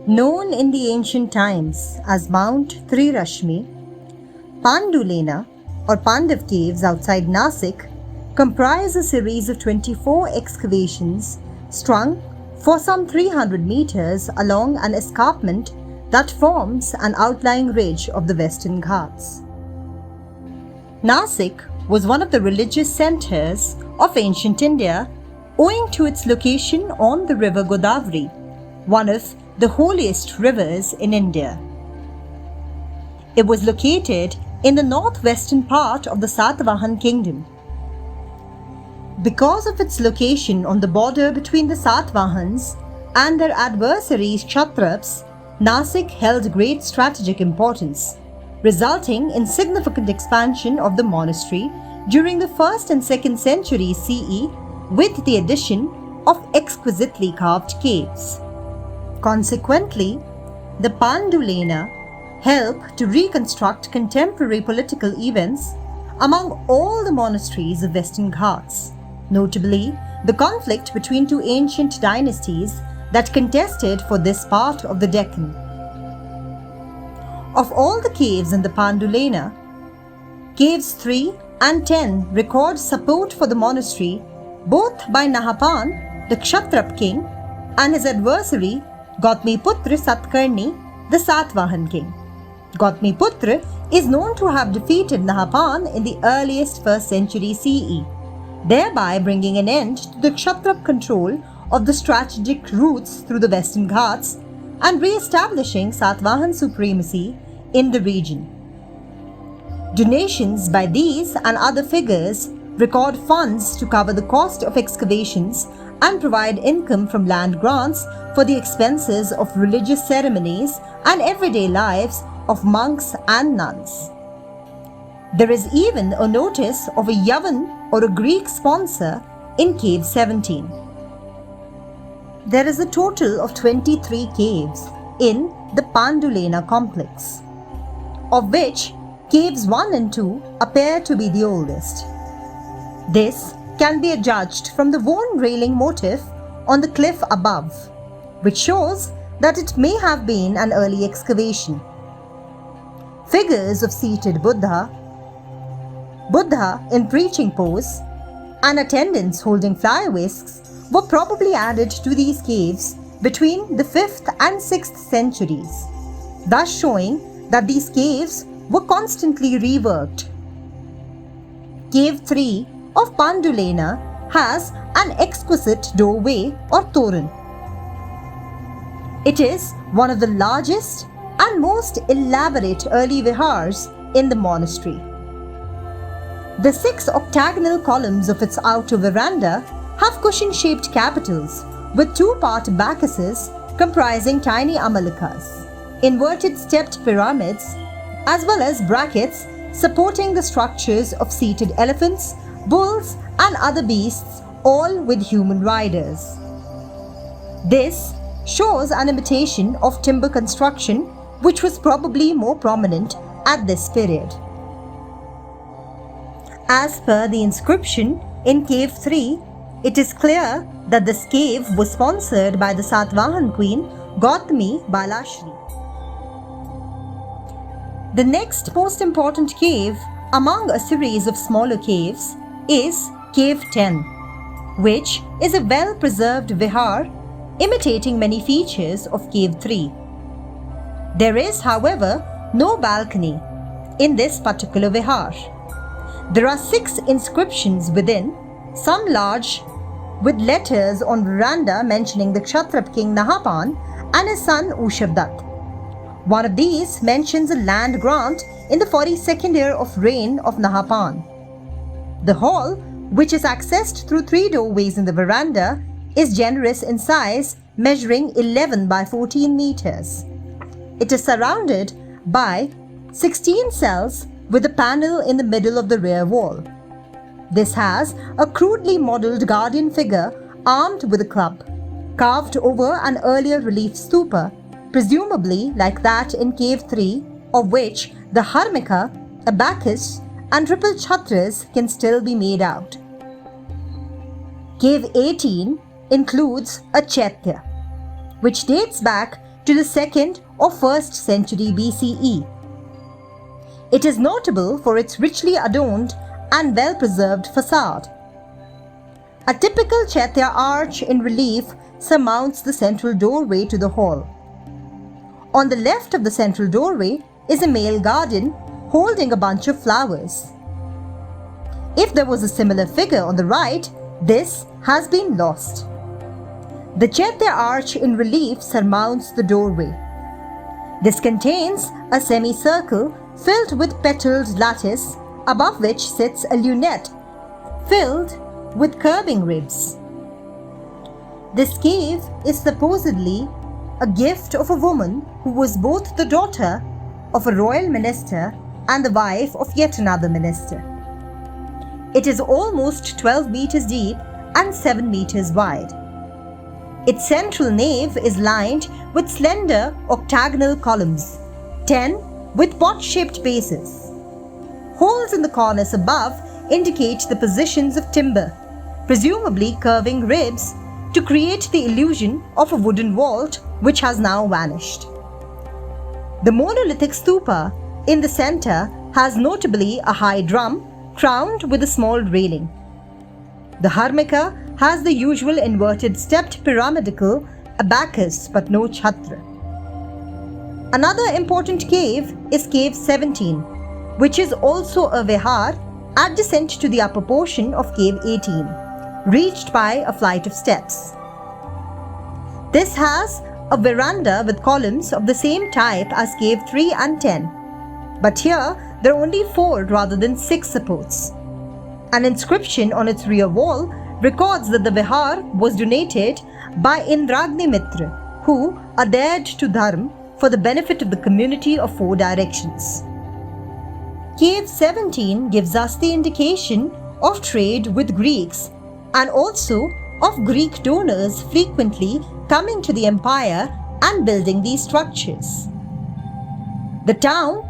Known in the ancient times as Mount Trirashmi, Pandu Leni or Pandav Caves outside Nashik comprise a series of 24 excavations strung for some 300 meters along an escarpment that forms an outlying ridge of the Western Ghats. Nashik was one of the religious centers of ancient India owing to its location on the river Godavari, one of the holiest rivers in India. It was located in the northwestern part of the Satavahan kingdom. Because of its location on the border between the Satvahans and their adversaries Kshatraps, Nashik held great strategic importance, resulting in significant expansion of the monastery during the 1st and 2nd centuries CE with the addition of exquisitely carved caves. Consequently, the Pandu Leni help to reconstruct contemporary political events among all the monasteries of Western Ghats, notably the conflict between two ancient dynasties that contested for this part of the Deccan. Of all the caves in the Pandu Leni, caves 3 and 10 record support for the monastery both by Nahapan, the Kshatrap king, and his adversary Gautamiputra Satkarni, the Satvahan king. Gautamiputra is known to have defeated Nahapan in the earliest 1st century CE, thereby bringing an end to the Kshatrap control of the strategic routes through the Western Ghats and re-establishing Satvahan supremacy in the region. Donations by these and other figures record funds to cover the cost of excavations and provide income from land grants for the expenses of religious ceremonies and everyday lives of monks and nuns. There is even a notice of a Yavan or a Greek sponsor in Cave 17. There is a total of 23 caves in the Pandu Leni complex, of which Caves 1 and 2 appear to be the oldest. This can be adjudged from the worn railing motif on the cliff above, which shows that it may have been an early excavation. Figures of seated Buddha in preaching pose, and attendants holding fly whisks were probably added to these caves between the 5th and 6th centuries, thus showing that these caves were constantly reworked. Cave 3 of Pandu Leni has an exquisite doorway or toran. It is one of the largest and most elaborate early vihars in the monastery. The 6 octagonal columns of its outer veranda have cushion-shaped capitals with 2-part bacchuses comprising tiny amalakas, inverted stepped pyramids, as well as brackets supporting the structures of seated elephants, bulls, and other beasts, all with human riders. This shows an imitation of timber construction, which was probably more prominent at this period. As per the inscription in Cave 3, it is clear that this cave was sponsored by the Satvahan queen Gautami Balashri. The next most important cave among a series of smaller caves is Cave 10, which is a well-preserved vihar imitating many features of Cave 3. There is, however, no balcony in this particular vihar. There are 6 inscriptions within, some large, with letters on veranda mentioning the Kshatrap king Nahapan and his son Ushabdat. One of these mentions a land grant in the 42nd year of reign of Nahapan. The hall, which is accessed through 3 doorways in the veranda, is generous in size, measuring 11 by 14 meters. It is surrounded by 16 cells with a panel in the middle of the rear wall. This has a crudely modeled guardian figure armed with a club, carved over an earlier relief stupa, presumably like that in Cave 3, of which the Harmika, a Bacchus, and triple chhatras can still be made out. Cave 18 includes a Chaitya, which dates back to the 2nd or 1st century BCE. It is notable for its richly adorned and well-preserved facade. A typical Chaitya arch in relief surmounts the central doorway to the hall. On the left of the central doorway is a male garden holding a bunch of flowers. If there was a similar figure on the right, this has been lost. The Chaitya arch in relief surmounts the doorway. This contains a semicircle filled with petaled lattice, above which sits a lunette filled with curving ribs. This cave is supposedly a gift of a woman who was both the daughter of a royal minister and the wife of yet another minister. It is almost 12 meters deep and 7 meters wide. Its central nave is lined with slender octagonal columns, 10 with pot-shaped bases. Holes in the cornice above indicate the positions of timber, presumably curving ribs, to create the illusion of a wooden vault which has now vanished. The monolithic stupa in the center has notably a high drum crowned with a small railing. The harmika has the usual inverted stepped pyramidal abacus but no chhatra. Another important cave is Cave 17, which is also a vihar adjacent to the upper portion of Cave 18, reached by a flight of steps. This has a veranda with columns of the same type as Cave 3 and 10, but here there are only 4 rather than 6 supports. An inscription on its rear wall records that the vihar was donated by Indragni Mitra, who adhered to Dharma for the benefit of the community of 4 directions. Cave 17 gives us the indication of trade with Greeks and also of Greek donors frequently coming to the empire and building these structures. The town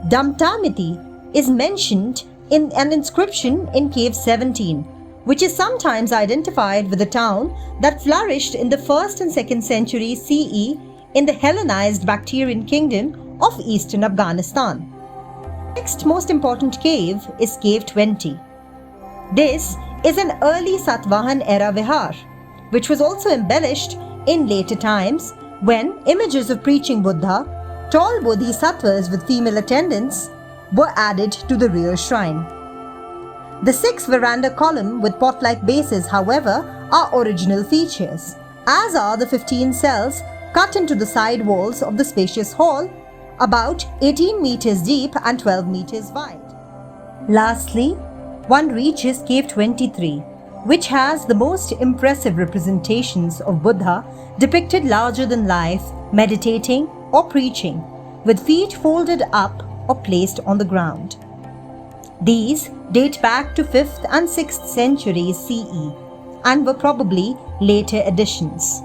Damtamiti is mentioned in an inscription in Cave 17, which is sometimes identified with a town that flourished in the 1st and 2nd century CE in the Hellenized Bactrian kingdom of eastern Afghanistan. The next most important cave is Cave 20. This is an early Satvahan era vihar, which was also embellished in later times when images of preaching Buddha, tall bodhisattvas with female attendants, were added to the rear shrine. The 6 veranda column with pot-like bases, however, are original features, as are the 15 cells cut into the side walls of the spacious hall, about 18 meters deep and 12 meters wide. Lastly, one reaches Cave 23, which has the most impressive representations of Buddha depicted larger than life, meditating or preaching, with feet folded up or placed on the ground. These date back to 5th and 6th centuries CE and were probably later additions.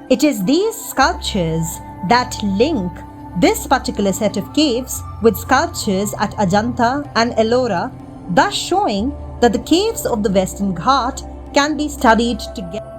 It is these sculptures that link this particular set of caves with sculptures at Ajanta and Ellora, thus showing that the caves of the Western Ghat can be studied together.